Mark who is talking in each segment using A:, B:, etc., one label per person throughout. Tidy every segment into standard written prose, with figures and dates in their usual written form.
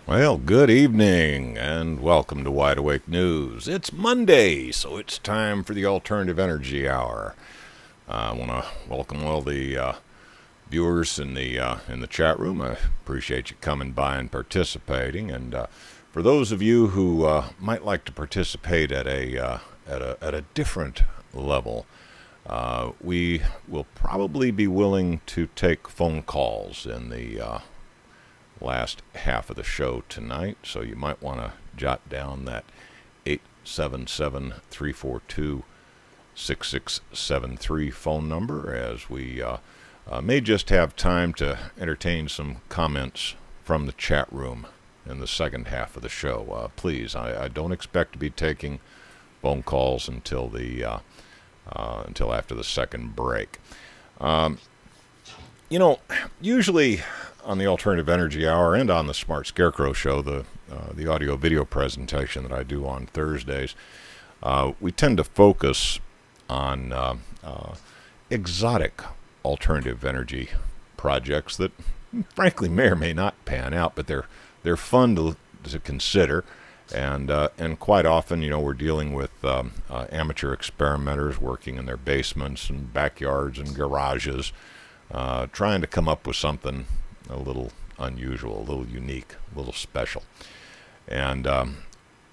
A: Well, good evening and welcome to Wide Awake News. It's Monday, so it's time for the Alternative Energy Hour. I want to welcome all the viewers in the chat room. I appreciate you coming by and participating. And for those of you who might like to participate at a different level, we will probably be willing to take phone calls in the last half of the show tonight, so you might want to jot down that 877-342-6673 phone number, as we may just have time to entertain some comments from the chat room in the second half of the show. Please, I don't expect to be taking phone calls until after the second break. Usually on the Alternative Energy Hour and on the Smart Scarecrow Show, the audio-video presentation that I do on Thursdays, we tend to focus on exotic alternative energy projects that, frankly, may or may not pan out, but they're fun to consider. And quite often, we're dealing with amateur experimenters working in their basements and backyards and garages, trying to come up with something a little unusual, a little unique, a little special. And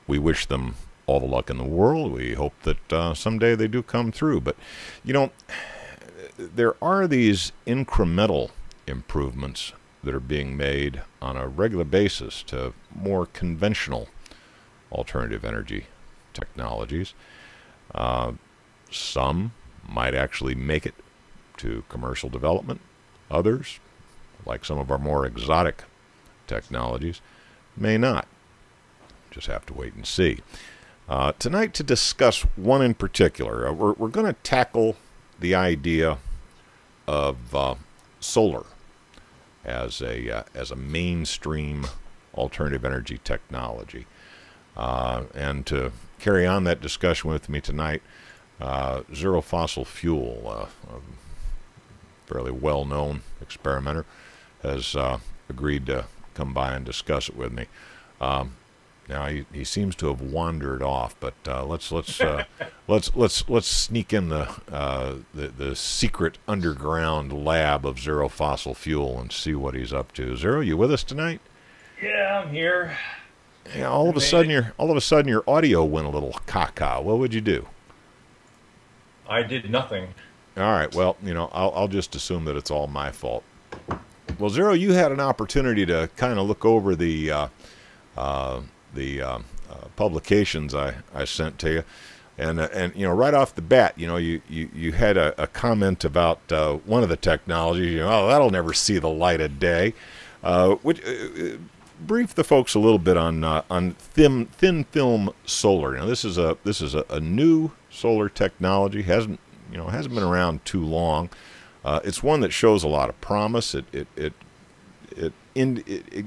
A: we wish them all the luck in the world. We hope that someday they do come through. But, there are these incremental improvements that are being made on a regular basis to more conventional alternative energy technologies. Some might actually make it to commercial development. Others, like some of our more exotic technologies, may not. Just have to wait and see. Tonight, to discuss one in particular, we're going to tackle the idea of solar as a mainstream alternative energy technology. And to carry on that discussion with me tonight, ZeroFossilFuel, a fairly well-known experimenter, has agreed to come by and discuss it with me. Now he seems to have wandered off, but let's sneak in the secret underground lab of ZeroFossilFuel and see what he's up to. Zero, you with us tonight?
B: Yeah, I'm here.
A: Yeah, all of a sudden your audio went a little caca. What would you do?
B: I did nothing.
A: All right. Well, I'll just assume that it's all my fault. Well, Zero, you had an opportunity to kind of look over the publications I sent to you, and right off the bat, you had a comment about one of the technologies. Oh, that'll never see the light of day. Brief the folks a little bit on thin film solar. Now, this is a new solar technology. hasn't been around too long. It's one that shows a lot of promise. It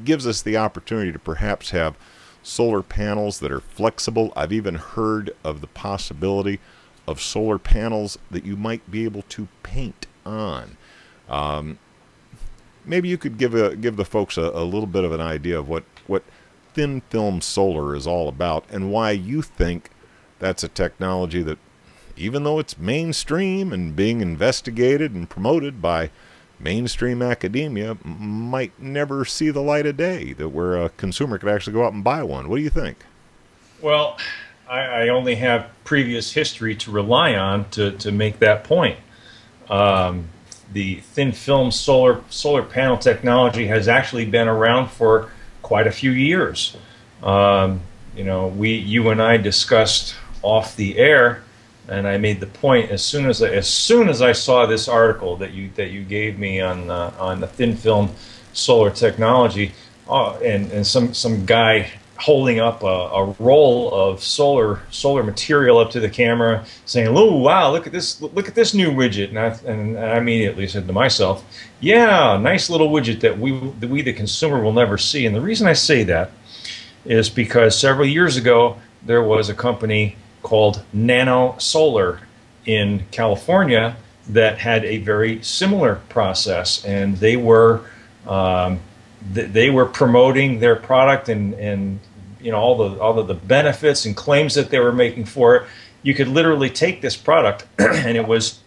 A: gives us the opportunity to perhaps have solar panels that are flexible. I've even heard of the possibility of solar panels that you might be able to paint on. Maybe you could give the folks a little bit of an idea of what thin film solar is all about, and why you think that's a technology that, even though it's mainstream and being investigated and promoted by mainstream academia, might never see the light of day, that where a consumer could actually go out and buy one. What do you think?
B: Well, I only have previous history to rely on to make that point. The thin film solar panel technology has actually been around for quite a few years. You and I discussed off the air, and I made the point as soon as I saw this article that you gave me on the thin film solar technology, and some guy holding up a roll of solar material up to the camera, saying, "Oh wow, look at this new widget," and I immediately said to myself, "Yeah, nice little widget that we the consumer will never see." And the reason I say that is because several years ago there was a company called Nano Solar in California that had a very similar process, and they were they were promoting their product and you know all of the benefits and claims that they were making for it. You could literally take this product and it was,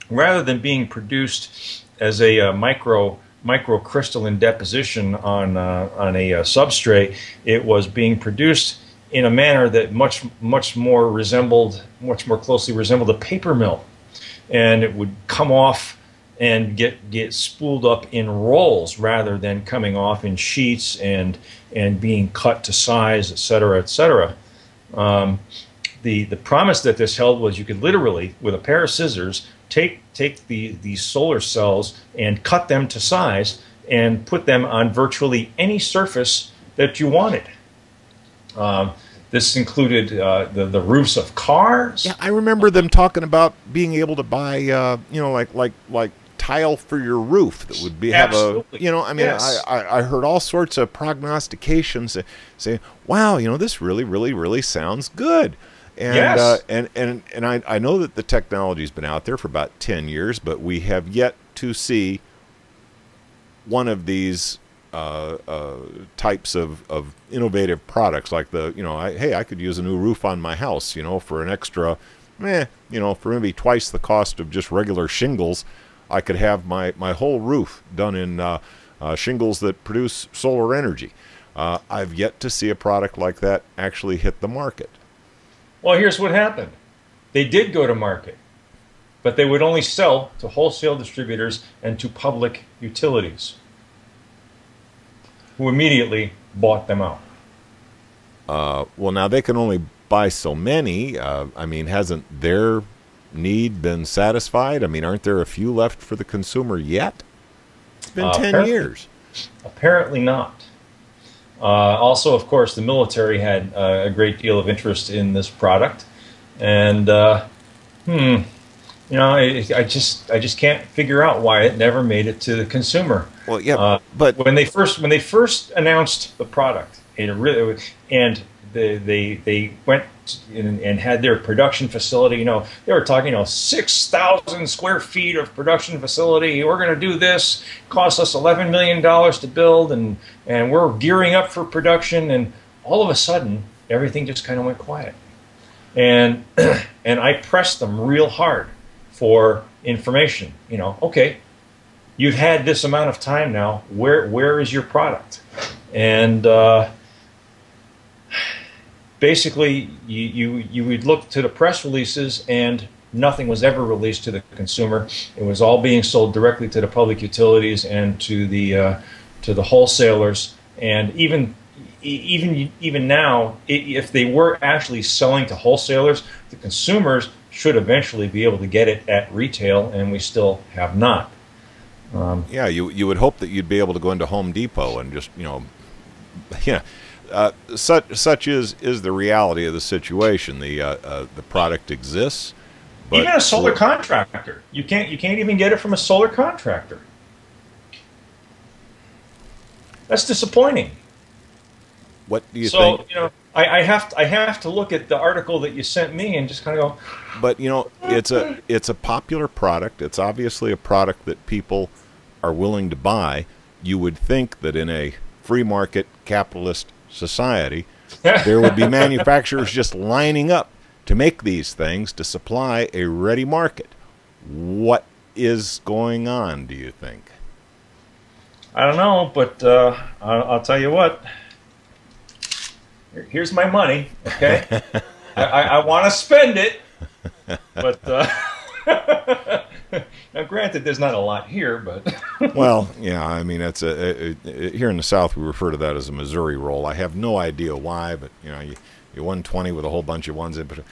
B: rather than being produced as a microcrystalline deposition on a substrate, it was being produced in a manner that much more closely resembled a paper mill, and it would come off and get spooled up in rolls rather than coming off in sheets and being cut to size, etc., etc. The promise that this held was you could literally, with a pair of scissors, take these solar cells and cut them to size and put them on virtually any surface that you wanted. This included the roofs of cars.
A: Yeah, I remember them talking about being able to buy, you know, like tile for your roof that would be have
B: Absolutely.
A: a, you know, I mean,
B: Yes.
A: I heard all sorts of prognostications that say, wow, you know, this really sounds good. And,
B: Yes.
A: And I know that the technology's been out there for about 10 years, but we have yet to see one of these types of innovative products like the, you know, hey, I could use a new roof on my house, you know, for an extra, you know, for maybe twice the cost of just regular shingles. I could have my whole roof done in shingles that produce solar energy. I've yet to see a product like that actually hit the market.
B: Well, here's what happened. They did go to market, but they would only sell to wholesale distributors and to public utilities, who immediately bought them out.
A: Well, now they can only buy so many. I mean, hasn't their need been satisfied? I mean, aren't there a few left for the consumer yet? It's been 10 years.
B: Apparently not. Also, of course, the military had a great deal of interest in this product, and you know, I just can't figure out why it never made it to the consumer.
A: Well, yeah, but
B: when they first announced the product, it really, and they went and had their production facility. You know, they were talking, you know, 6,000 square feet of production facility. We're going to do this. Cost us $11 million to build, and we're gearing up for production. And all of a sudden, everything just kind of went quiet. And and I pressed them real hard for information. You know, okay, you've had this amount of time now. Where is your product? And basically, you would look to the press releases, and nothing was ever released to the consumer. It was all being sold directly to the public utilities and to the wholesalers. And even now, if they were actually selling to wholesalers, the consumers should eventually be able to get it at retail, and we still have not.
A: Yeah, you would hope that you'd be able to go into Home Depot and just, you know, yeah. Such is the reality of the situation. The product exists, but
B: even a solar contractor, you can't even get it from a solar contractor. That's disappointing.
A: What do you think?
B: So, you know, I have to look at the article that you sent me and just kind of go.
A: But you know, it's a popular product. It's obviously a product that people are willing to buy. You would think that in a free market capitalist society, there would be manufacturers just lining up to make these things to supply a ready market. What is going on, do you think?
B: I don't know, but I'll tell you what. Here's my money, okay? I want to spend it, but now granted, there's not a lot here, but
A: well, yeah, I mean, that's here in the South we refer to that as a Missouri roll. I have no idea why, but you know, you won 20 with a whole bunch of ones in. But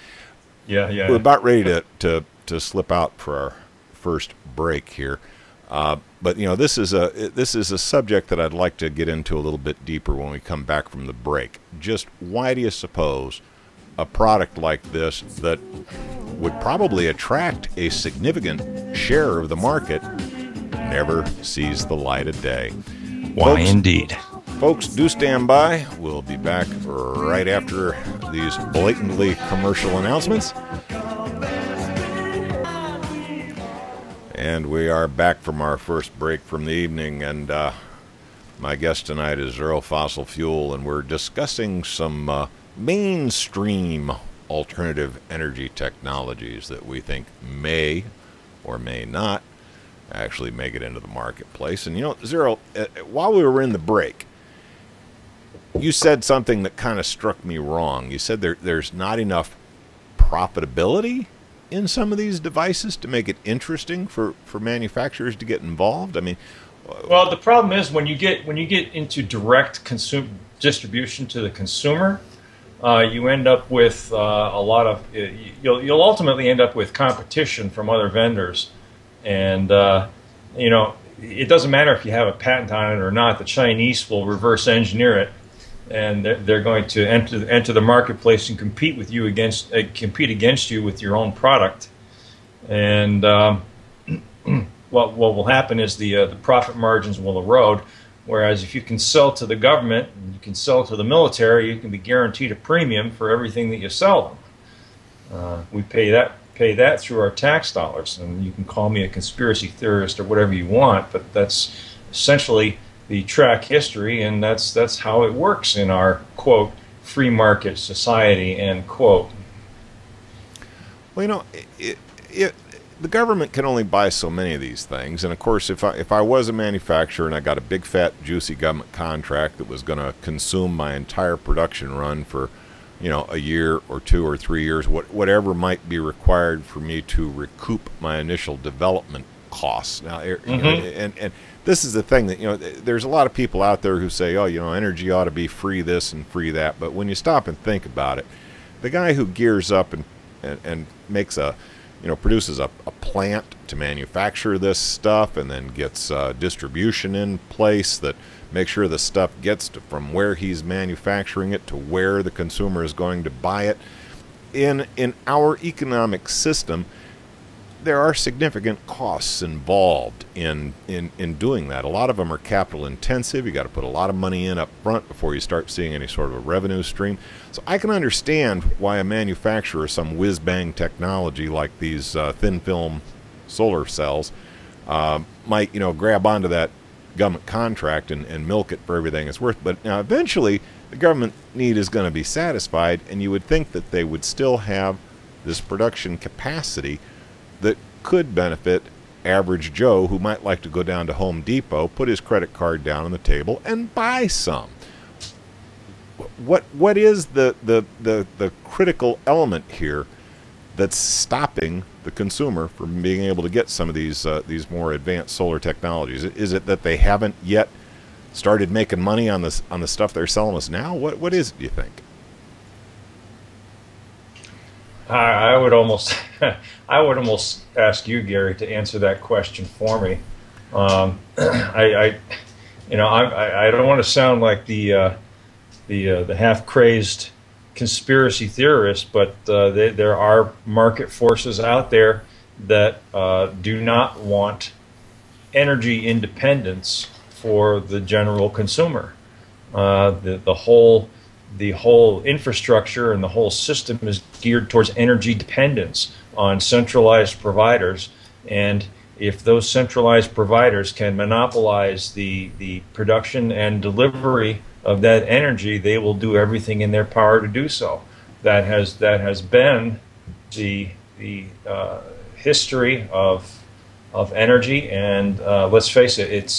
B: yeah.
A: We're about ready to slip out for our first break here. But you know, this is a subject that I'd like to get into a little bit deeper when we come back from the break. Just why do you suppose a product like this that would probably attract a significant share of the market never sees the light of day?
B: Why indeed.
A: Folks, do stand by. We'll be back right after these blatantly commercial announcements. And we are back from our first break from the evening, and My guest tonight is ZeroFossilFuel, and we're discussing some mainstream alternative energy technologies that we think may or may not actually make it into the marketplace. And you know, Zero, while we were in the break, you said something that kind of struck me wrong. You said there's not enough profitability in some of these devices to make it interesting for manufacturers to get involved. I mean,
B: well, the problem is when you get into direct distribution to the consumer, you end up with a lot of you'll ultimately end up with competition from other vendors, and you know, it doesn't matter if you have a patent on it or not. The Chinese will reverse engineer it, and they're going to enter the marketplace and compete against you with your own product, and what will happen is the profit margins will erode. Whereas if you can sell to the government, and you can sell to the military, you can be guaranteed a premium for everything that you sell them. We pay that through our tax dollars, and you can call me a conspiracy theorist or whatever you want, but that's essentially the track history, and that's how it works in our, quote, free market society, end quote.
A: Well, you know, the government can only buy so many of these things, and of course, if I was a manufacturer and I got a big, fat, juicy government contract that was going to consume my entire production run for, you know, a year or 2 or 3 years, whatever might be required for me to recoup my initial development costs. Now, you know, and this is the thing that, you know, there's a lot of people out there who say, oh, you know, energy ought to be free this and free that, but when you stop and think about it, the guy who gears up and makes a, you know, produces a plant to manufacture this stuff and then gets distribution in place that makes sure the stuff gets from where he's manufacturing it to where the consumer is going to buy it. In our economic system, there are significant costs involved in doing that. A lot of them are capital intensive. You got to put a lot of money in up front before you start seeing any sort of a revenue stream. So I can understand why a manufacturer, some whiz-bang technology like these thin film solar cells, might, you know, grab onto that government contract and milk it for everything it's worth. But now eventually the government need is going to be satisfied, and you would think that they would still have this production capacity that could benefit average Joe who might like to go down to Home Depot, put his credit card down on the table, and buy some. What is the critical element here that's stopping the consumer from being able to get some of these more advanced solar technologies? Is it that they haven't yet started making money on the stuff they're selling us now? What is it, do you think?
B: I would almost ask you, Gary, to answer that question for me. I don't want to sound like the half crazed conspiracy theorist, but there are market forces out there that do not want energy independence for the general consumer. The whole infrastructure and the whole system is geared towards energy dependence on centralized providers, and if those centralized providers can monopolize the production and delivery of that energy, they will do everything in their power to do so. That has been the history of energy, and let's face it,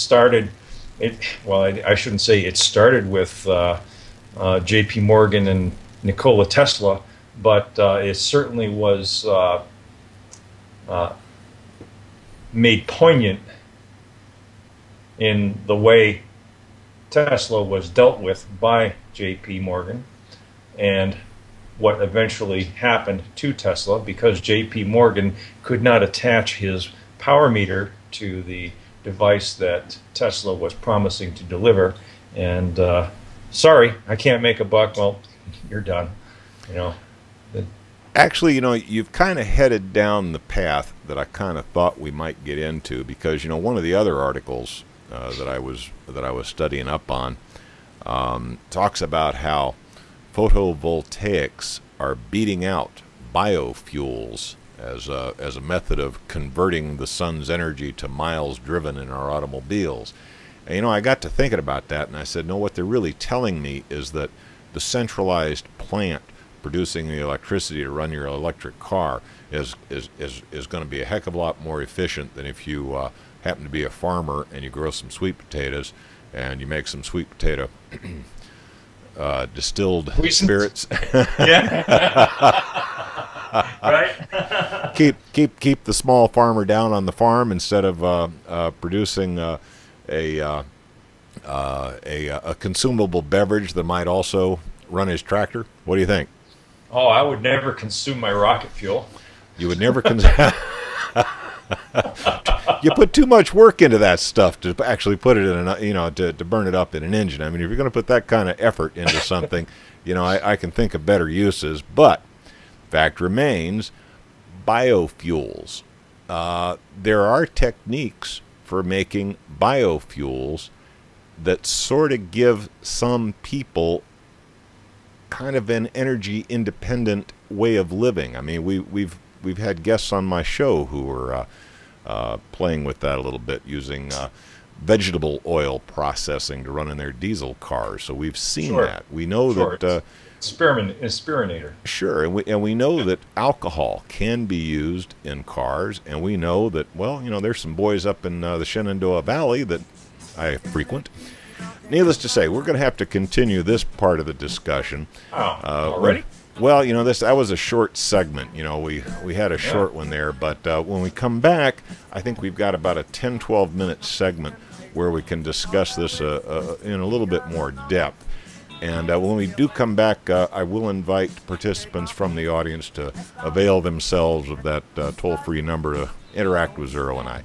B: I shouldn't say it started with J.P. Morgan and Nikola Tesla, but it certainly was made poignant in the way Tesla was dealt with by J.P. Morgan and what eventually happened to Tesla, because J.P. Morgan could not attach his power meter to the device that Tesla was promising to deliver, and sorry, I can't make a buck. Well, you're done. You know.
A: Actually, you know, you've kind of headed down the path that I kind of thought we might get into, because, you know, one of the other articles that I was studying up on talks about how photovoltaics are beating out biofuels as a method of converting the sun's energy to miles driven in our automobiles. And, you know, I got to thinking about that, and I said, no, what they're really telling me is that the centralized plant producing the electricity to run your electric car is going to be a heck of a lot more efficient than if you happen to be a farmer and you grow some sweet potatoes and you make some sweet potato distilled spirits.
B: Yeah. Right.
A: keep the small farmer down on the farm instead of producing a consumable beverage that might also run his tractor. What do you think?
B: Oh, I would never consume my rocket fuel.
A: You would never consume. You put too much work into that stuff to actually put it in a, you know, to burn it up in an engine. I mean, if you're going to put that kind of effort into something, you know, I can think of better uses. But fact remains, biofuels. There are techniques for making biofuels that sort of give some people kind of an energy independent way of living. I mean, we've had guests on my show who were playing with that a little bit, using vegetable oil processing to run in their diesel cars. So we've seen that. We know that
B: Spirinator.
A: Sure, and we know that alcohol can be used in cars, and we know that, well, you know, there's some boys up in the Shenandoah Valley that I frequent. Needless to say, we're going to have to continue this part of the discussion.
B: Oh, already?
A: Well, you know, that was a short segment. You know, we had a short one there, but when we come back, I think we've got about a 10-12 minute segment where we can discuss this in a little bit more depth. And when we do come back, I will invite participants from the audience to avail themselves of that toll-free number to interact with Zero and I.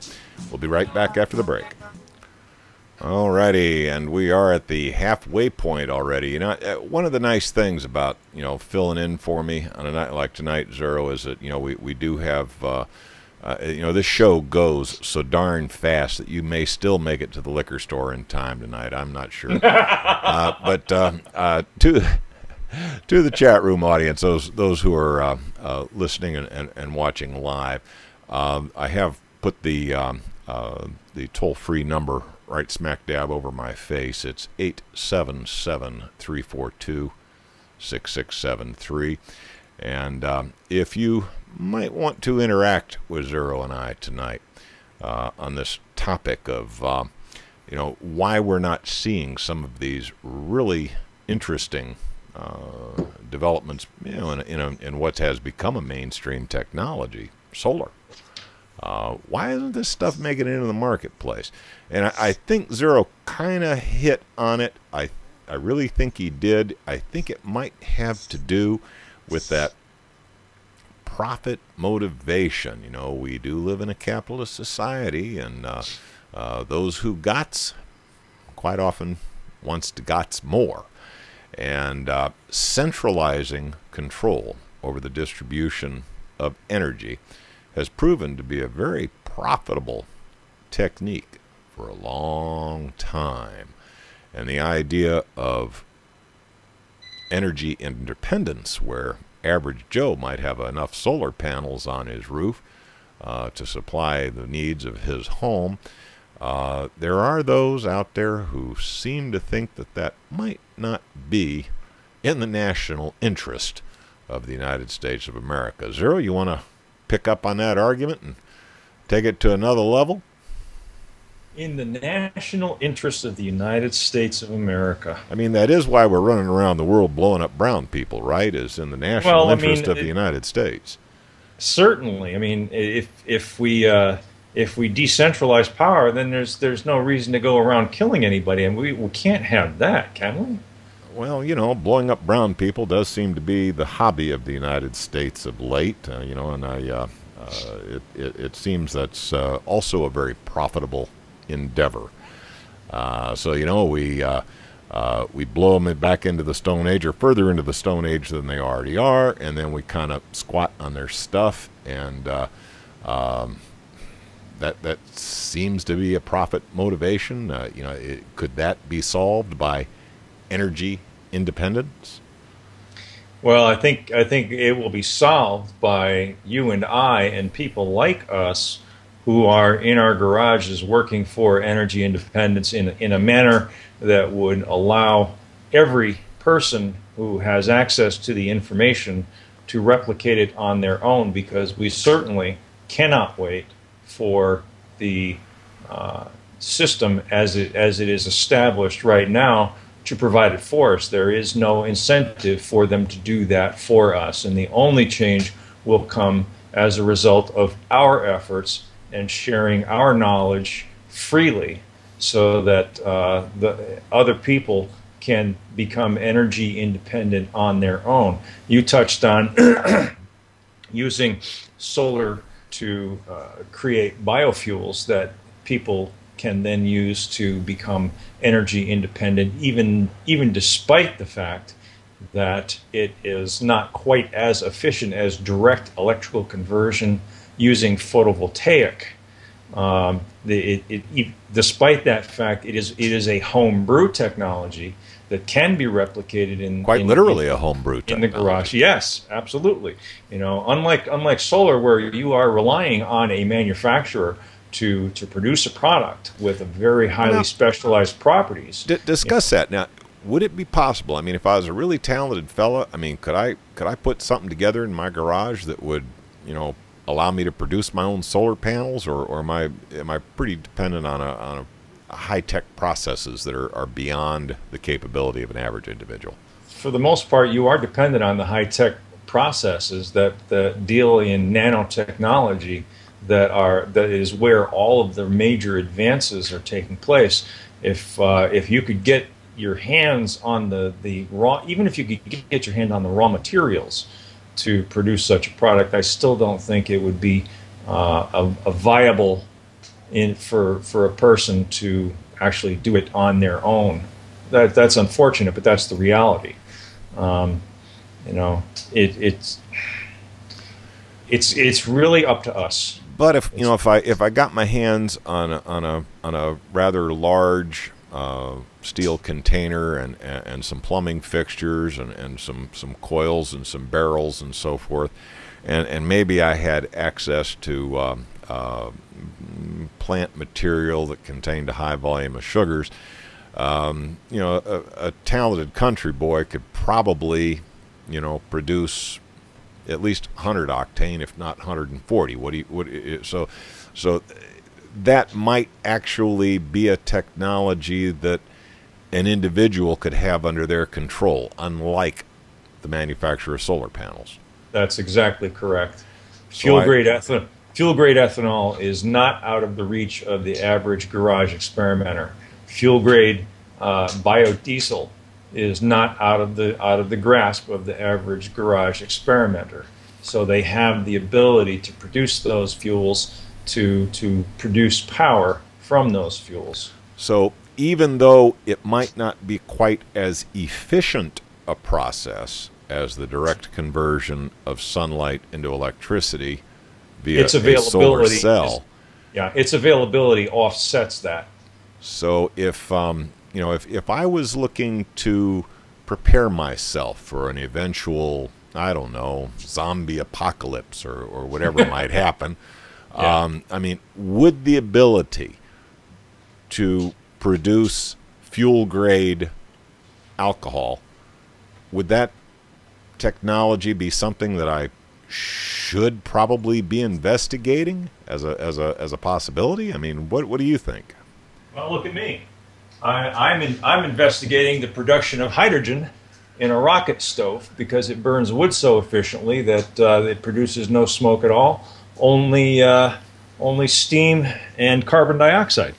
A: We'll be right back after the break. Alrighty, and we are at the halfway point already. You know, one of the nice things about, you know, filling in for me on a night like tonight, Zero, is that, you know, we do have, you know, this show goes so darn fast that you may still make it to the liquor store in time tonight. I'm not sure. But to the chat room audience, those who are listening and watching live, I have put the toll-free number right smack dab over my face. It's 877-342-6673. And if you might want to interact with Zero and I tonight on this topic of, you know, why we're not seeing some of these really interesting developments, you know, in what has become a mainstream technology, solar. Why isn't this stuff making it into the marketplace? And I think Zero kind of hit on it. I really think he did. I think it might have to do with that profit motivation. You know, we do live in a capitalist society, and those who gots quite often wants to gots more. And centralizing control over the distribution of energy has proven to be a very profitable technique for a long time. And the idea of energy independence, where average Joe might have enough solar panels on his roof to supply the needs of his home, there are those out there who seem to think that that might not be in the national interest of the United States of America. Zero, you want to pick up on that argument and take it to another level?
B: In the national interest of the United States of America.
A: I mean, that is why we're running around the world blowing up brown people, right? Is in the national interest of the United States.
B: Certainly. I mean, if we decentralize power, then there's no reason to go around killing anybody, and we can't have that, can we?
A: Well, you know, blowing up brown people does seem to be the hobby of the United States of late, you know, and it seems that's also a very profitable endeavor. So, you know, we blow them back into the Stone Age, or further into the Stone Age than they already are, and then we kind of squat on their stuff, and that seems to be a profit motivation. You know, could that be solved by energy independence?
B: Well, I think it will be solved by you and I and people like us who are in our garages working for energy independence in a manner that would allow every person who has access to the information to replicate it on their own, because we certainly cannot wait for the system as it is established right now to provide it for us. There is no incentive for them to do that for us, and the only change will come as a result of our efforts and sharing our knowledge freely, so that the other people can become energy independent on their own. You touched on using solar to create biofuels that people can then use to become energy independent, even despite the fact that it is not quite as efficient as direct electrical conversion using photovoltaic. Despite that fact, it is a home brew technology that can be replicated in
A: literally a home brew technology.
B: In the garage. Yes, absolutely. You know, unlike solar, where you are relying on a manufacturer to produce a product with a very highly specialized properties.
A: Discuss that now. Would it be possible? I mean, if I was a really talented fella, I mean, could I put something together in my garage that would, you know, allow me to produce my own solar panels, or am I pretty dependent on a high-tech processes that are beyond the capability of an average individual?
B: For the most part, you are dependent on the high-tech processes that deal in nanotechnology, that is where all of the major advances are taking place. If you could get your hands on the raw, even if you could get your hand on the raw materials to produce such a product, I still don't think it would be a viable for a person to actually do it on their own. That's unfortunate, but that's the reality. You know, it's really up to us.
A: But if I got my hands on a rather large steel container and some plumbing fixtures and some coils and some barrels and so forth, and maybe I had access to plant material that contained a high volume of sugars, you know, a talented country boy could probably, you know, produce at least 100 octane, if not 140. So that might actually be a technology that an individual could have under their control, unlike the manufacturer of solar panels.
B: That's exactly correct. Fuel-grade ethanol is not out of the reach of the average garage experimenter. Fuel-grade biodiesel is not out of the grasp of the average garage experimenter. So they have the ability to produce those fuels, to produce power from those fuels.
A: So even though it might not be quite as efficient a process as the direct conversion of sunlight into electricity via a solar cell,
B: its availability offsets that.
A: So if you know, if I was looking to prepare myself for an eventual, I don't know, zombie apocalypse or whatever might happen, I mean, would the ability to produce fuel-grade alcohol, would that technology be something that I should probably be investigating as a possibility? I mean, what do you think?
B: Well, look at me. I'm investigating the production of hydrogen in a rocket stove, because it burns wood so efficiently that it produces no smoke at all, only steam and carbon dioxide.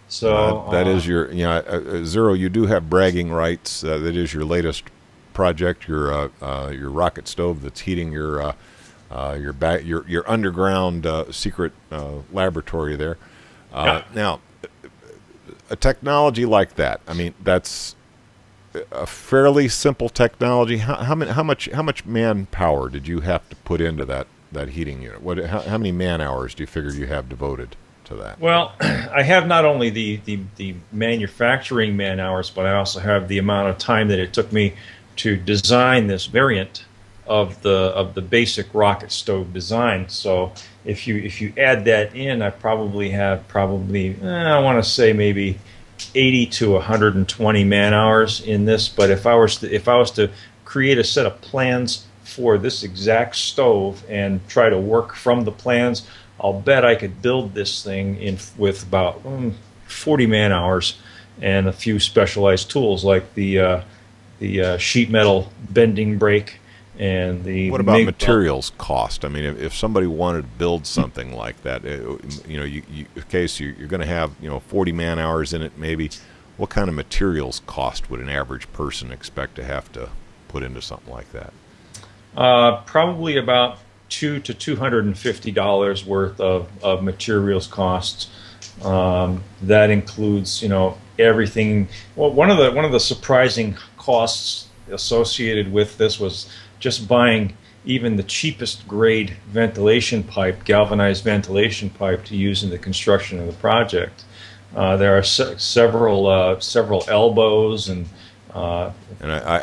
B: So
A: that is your, you know, Zero. You do have bragging rights. That is your latest project, your rocket stove that's heating your underground secret laboratory there. Now, a technology like that, I mean, that's a fairly simple technology. How much manpower did you have to put into that heating unit? How many man hours do you figure you have devoted to that?
B: Well, I have not only the manufacturing man hours, but I also have the amount of time that it took me to design this variant of the basic rocket stove design. So if you add that in, I probably have I want to say maybe 80 to 120 man hours in this. But if I was to create a set of plans for this exact stove and try to work from the plans, I'll bet I could build this thing with about 40 man hours and a few specialized tools like the sheet metal bending brake and the.
A: What about materials cost? I mean, if somebody wanted to build something like that, in case you're going to have 40 man hours in it, maybe. What kind of materials cost would an average person expect to have to put into something like that?
B: Probably about $200 to $250 worth of materials costs. That includes, everything. Well, one of the surprising costs associated with this was just buying even the cheapest grade ventilation pipe, galvanized ventilation pipe, to use in the construction of the project. There are several elbows and
A: I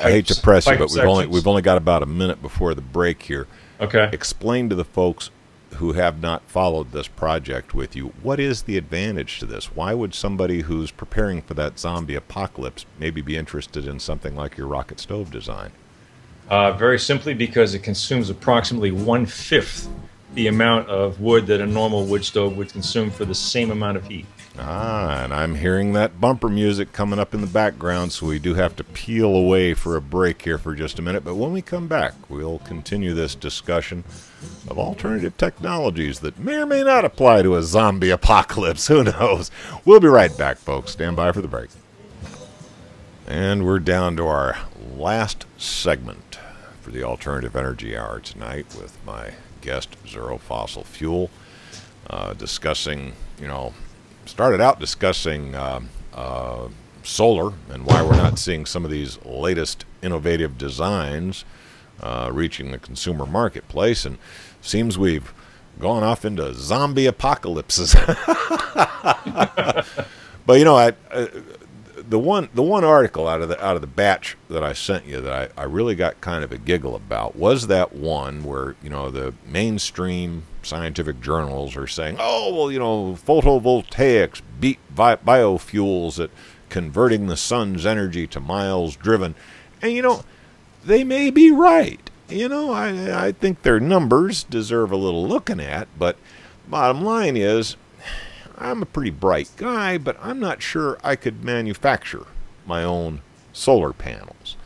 A: hate to press you, but we've only got about a minute before the break here.
B: Okay.
A: Explain to the folks who have not followed this project with you, what is the advantage to this? Why would somebody who's preparing for that zombie apocalypse maybe be interested in something like your rocket stove design?
B: Very simply because it consumes approximately 1/5 the amount of wood that a normal wood stove would consume for the same amount of heat.
A: Ah, and I'm hearing that bumper music coming up in the background, so we do have to peel away for a break here for just a minute. But when we come back, we'll continue this discussion of alternative technologies that may or may not apply to a zombie apocalypse. Who knows? We'll be right back, folks. Stand by for the break. And we're down to our last segment for the Alternative Energy Hour tonight with my guest, ZeroFossilFuel, discussing, started out discussing solar and why we're not seeing some of these latest innovative designs reaching the consumer marketplace, and seems we've gone off into zombie apocalypses. But the one article out of the batch that I sent you that I really got kind of a giggle about was that one where the mainstream scientific journals are saying, oh well, photovoltaics beat biofuels at converting the sun's energy to miles driven, and they may be right. I think their numbers deserve a little looking at, but bottom line is, I'm a pretty bright guy, but I'm not sure I could manufacture my own solar panels.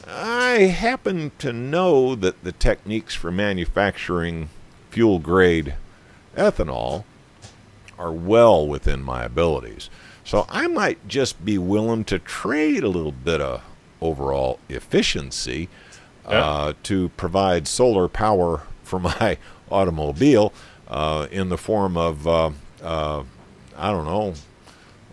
A: I happen to know that the techniques for manufacturing fuel-grade ethanol are well within my abilities. So I might just be willing to trade a little bit of overall efficiency to provide solar power for my automobile in the form of I don't know,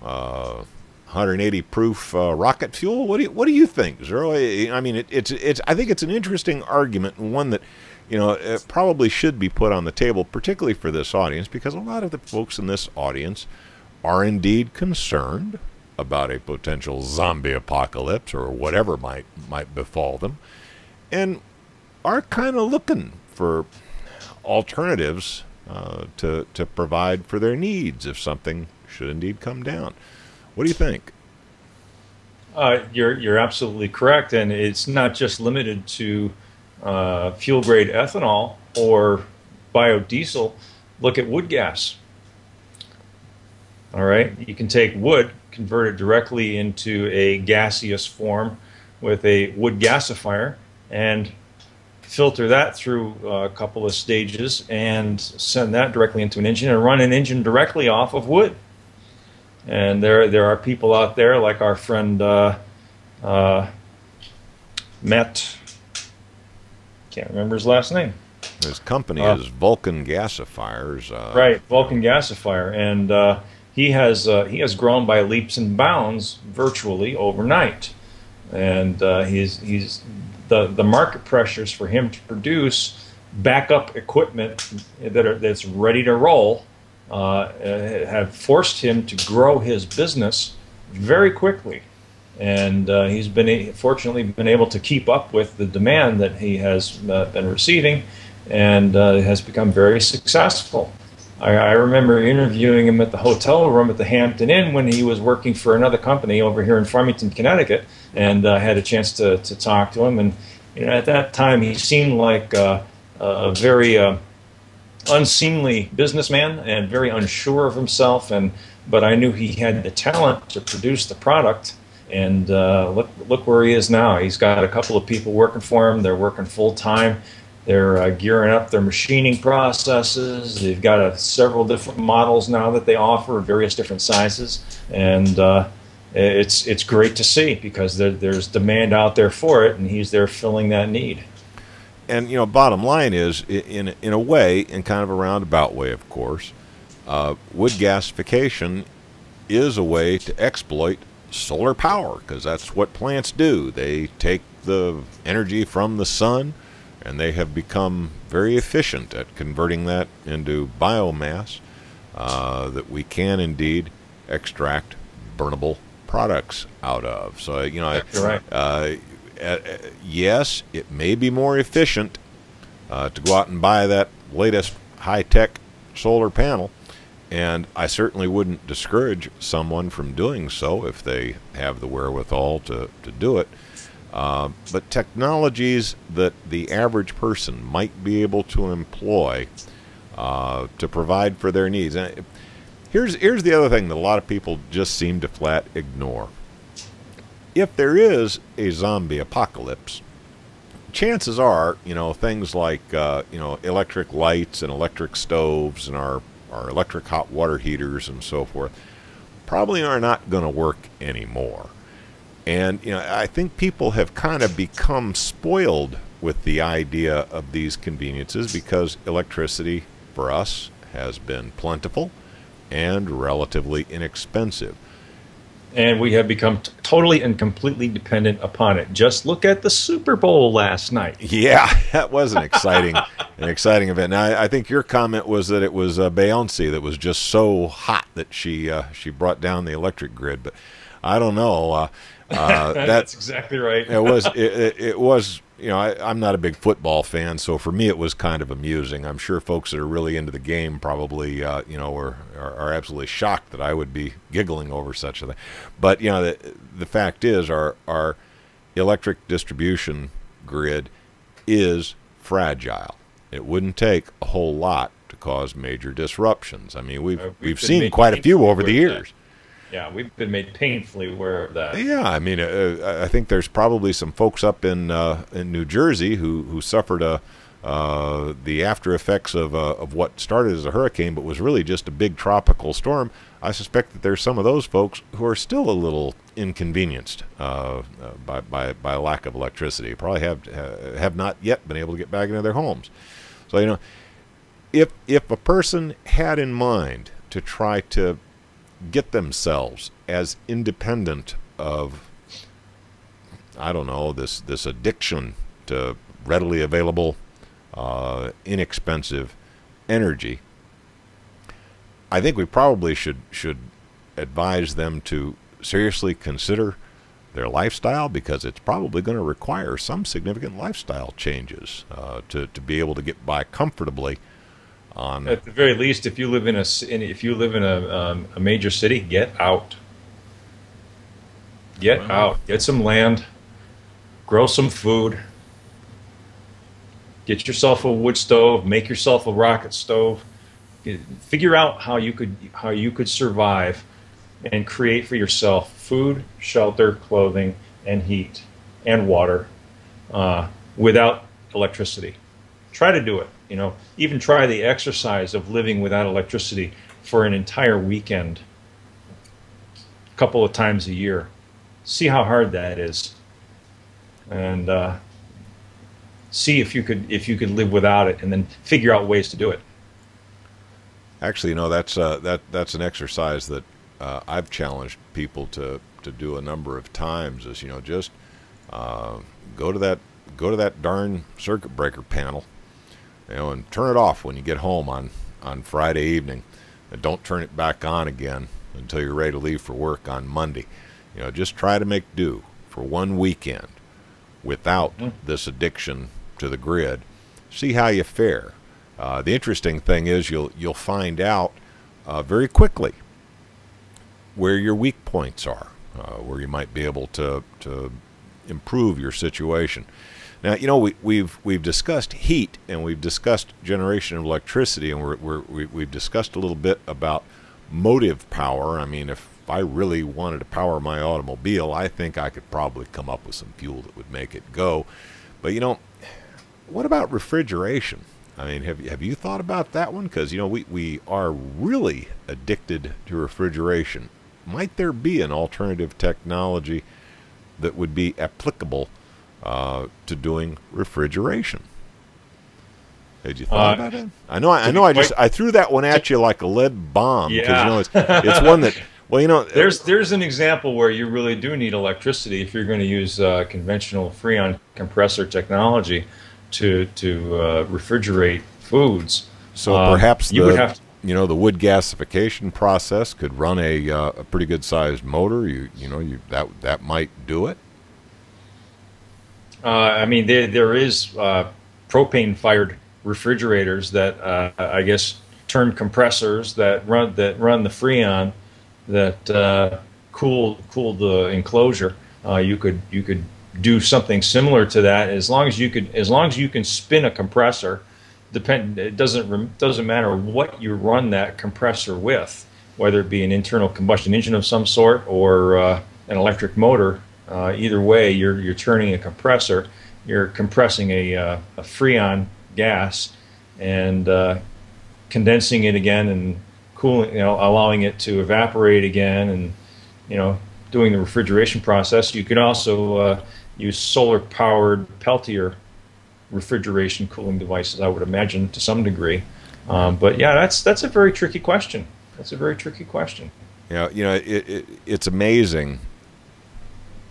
A: 180 proof rocket fuel. What do you think, Zero? I mean, I think it's an interesting argument, and one that it probably should be put on the table, particularly for this audience, because a lot of the folks in this audience are indeed concerned about a potential zombie apocalypse or whatever might befall them, and are kind of looking for alternatives to provide for their needs if something should indeed come down. What do you think?
B: You're absolutely correct, and it's not just limited to fuel grade ethanol or biodiesel. Look at wood gas. All right, you can take wood, convert it directly into a gaseous form with a wood gasifier, and filter that through a couple of stages and send that directly into an engine and run an engine directly off of wood. And there are people out there like our friend Matt, can't remember his last name.
A: His company is Vulcan Gasifiers.
B: Right, Vulcan Gasifier, and he has grown by leaps and bounds virtually overnight, and the market pressures for him to produce backup equipment that's ready to roll have forced him to grow his business very quickly. and he's fortunately been able to keep up with the demand that he has been receiving, and has become very successful. I remember interviewing him at the hotel room at the Hampton Inn when he was working for another company over here in Farmington, Connecticut, and I had a chance to talk to him. And at that time, he seemed like a very unseemly businessman and very unsure of himself. But I knew he had the talent to produce the product. And look where he is now. He's got a couple of people working for him. They're working full time. They're gearing up their machining processes. They've got several different models now that they offer, various different sizes, and it's great to see because there's demand out there for it, and he's there filling that need.
A: And bottom line is, in a way, in kind of a roundabout way, of course, wood gasification is a way to exploit solar power, because that's what plants do. They take the energy from the sun, and they have become very efficient at converting that into biomass that we can indeed extract burnable products out of. So,
B: You're right.
A: Yes, it may be more efficient to go out and buy that latest high-tech solar panel, and I certainly wouldn't discourage someone from doing so if they have the wherewithal to do it. But technologies that the average person might be able to employ to provide for their needs. And here's the other thing that a lot of people just seem to flat ignore. If there is a zombie apocalypse, chances are, things like, electric lights and electric stoves and our electric hot water heaters and so forth probably are not going to work anymore. And, I think people have kind of become spoiled with the idea of these conveniences because electricity for us has been plentiful and relatively inexpensive.
B: And we have become totally and completely dependent upon it. Just look at the Super Bowl last night.
A: Yeah, that was an exciting event. Now, I think your comment was that it was Beyonce that was just so hot that she brought down the electric grid. But I don't know.
B: That's exactly right.
A: It was. I'm not a big football fan, so for me it was kind of amusing. I'm sure folks that are really into the game probably, are absolutely shocked that I would be giggling over such a thing. But the fact is, our electric distribution grid is fragile. It wouldn't take a whole lot to cause major disruptions. I mean, we've seen quite a few over the years.
B: Yeah, we've been made painfully aware of that.
A: Yeah, I mean, I think there's probably some folks up in New Jersey who suffered the after effects of what started as a hurricane, but was really just a big tropical storm. I suspect that there's some of those folks who are still a little inconvenienced by a lack of electricity. Probably have not yet been able to get back into their homes. So if a person had in mind to try to get themselves as independent of, I don't know, this addiction to readily available, inexpensive energy, I think we probably should advise them to seriously consider their lifestyle, because it's probably going to require some significant lifestyle changes to be able to get by comfortably. At the very least, if you live in a major city, get out. Get out. Get some land. Grow some food. Get yourself a wood stove. Make yourself a rocket stove. Figure out how you could survive and create for yourself food, shelter, clothing, and heat and water without electricity. Try to do it. Even try the exercise of living without electricity for an entire weekend, a couple of times a year. See how hard that is, and see if you could live without it, and then figure out ways to do it. Actually, that's an exercise that I've challenged people to do a number of times. Is just go to that darn circuit breaker panel. And turn it off when you get home on Friday evening, and don't turn it back on again until you're ready to leave for work on Monday. You know, just try to make do for one weekend without this addiction to the grid. See how you fare. The interesting thing is you'll find out very quickly where your weak points are, where you might be able to improve your situation. Now, you know, we've discussed heat, and we've discussed generation of electricity, and we've discussed a little bit about motive power. I mean, if I really wanted to power my automobile, I think I could probably come up with some fuel that would make it go. But, you know, what about refrigeration? I mean, have you thought about that one? Because, you know, we are really addicted to refrigeration. Might there be an alternative technology that would be applicable to doing refrigeration? Had you thought about it? I know. I threw that one at you like a lead bomb.
B: Yeah.
A: You know, it's one that. Well, you know,
B: there's an example where you really do need electricity if you're going to use conventional Freon compressor technology to refrigerate foods.
A: So perhaps
B: you would have to,
A: you know, the wood gasification process could run a pretty good sized motor. That might do it.
B: I mean, there is propane fired refrigerators that I guess turn compressors that run the Freon that cool the enclosure. You could do something similar to that as long as you can spin a compressor. It doesn't matter what you run that compressor with, whether it be an internal combustion engine of some sort or an electric motor. Either way, you're turning a compressor. You're compressing a Freon gas and condensing it again and cooling, you know, allowing it to evaporate again, and, you know, doing the refrigeration process. You can also use solar-powered Peltier refrigeration cooling devices, I would imagine, to some degree. But yeah, that's a very tricky question. That's a very tricky question.
A: You know, it's amazing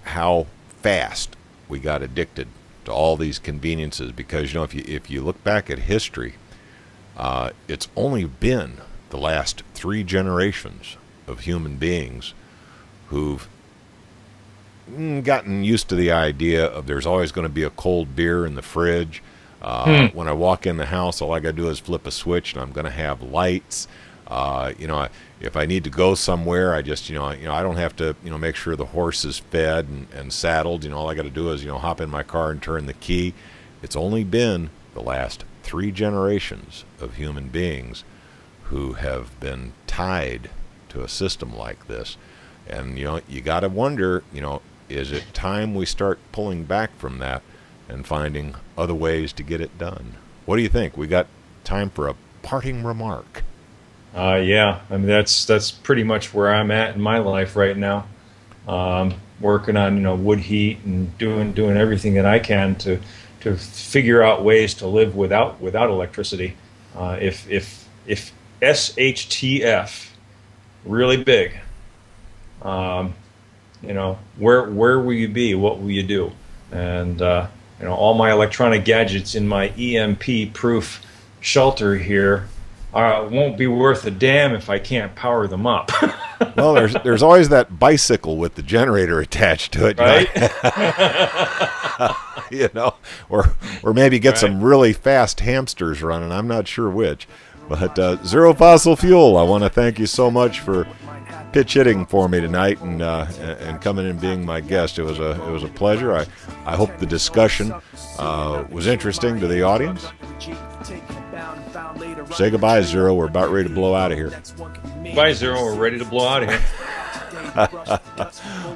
A: how fast we got addicted to all these conveniences, because, you know, if you look back at history, it's only been the last 3 generations of human beings who've gotten used to the idea of there's always going to be a cold beer in the fridge. When I walk in the house, all I got to do is flip a switch and I'm going to have lights. You know, if I need to go somewhere, I just, you know, I don't have to, you know, make sure the horse is fed and saddled. You know, all I got to do is, you know, hop in my car and turn the key. It's only been the last 3 generations of human beings who have been tied to a system like this. And, you know, you got to wonder, you know, is it time we start pulling back from that and finding other ways to get it done? What do you think? We got time for a parting remark.
B: Yeah, I mean, that's pretty much where I'm at in my life right now. Working on, you know, wood heat and doing everything that I can to figure out ways to live without electricity. If SHTF really big, you know, where will you be? What will you do? And you know, all my electronic gadgets in my EMP-proof shelter here won't be worth a damn if I can't power them up.
A: Well, there's always that bicycle with the generator attached to it,
B: right?
A: You know, or maybe get some really fast hamsters running. I'm not sure which. But Zero Fossil Fuel, I want to thank you so much for pitch hitting for me tonight and coming and being my guest. It was a pleasure. I hope the discussion was interesting to the audience. Say goodbye, Zero. We're about ready to blow out of here.
B: Bye, Zero. We're ready to blow out of here.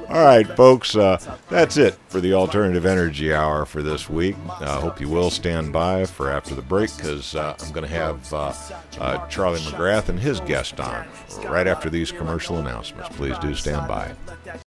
A: All right, folks, that's it for the Alternative Energy Hour for this week. I hope you will stand by for after the break, because I'm going to have Charlie McGrath and his guest on right after these commercial announcements. Please do stand by.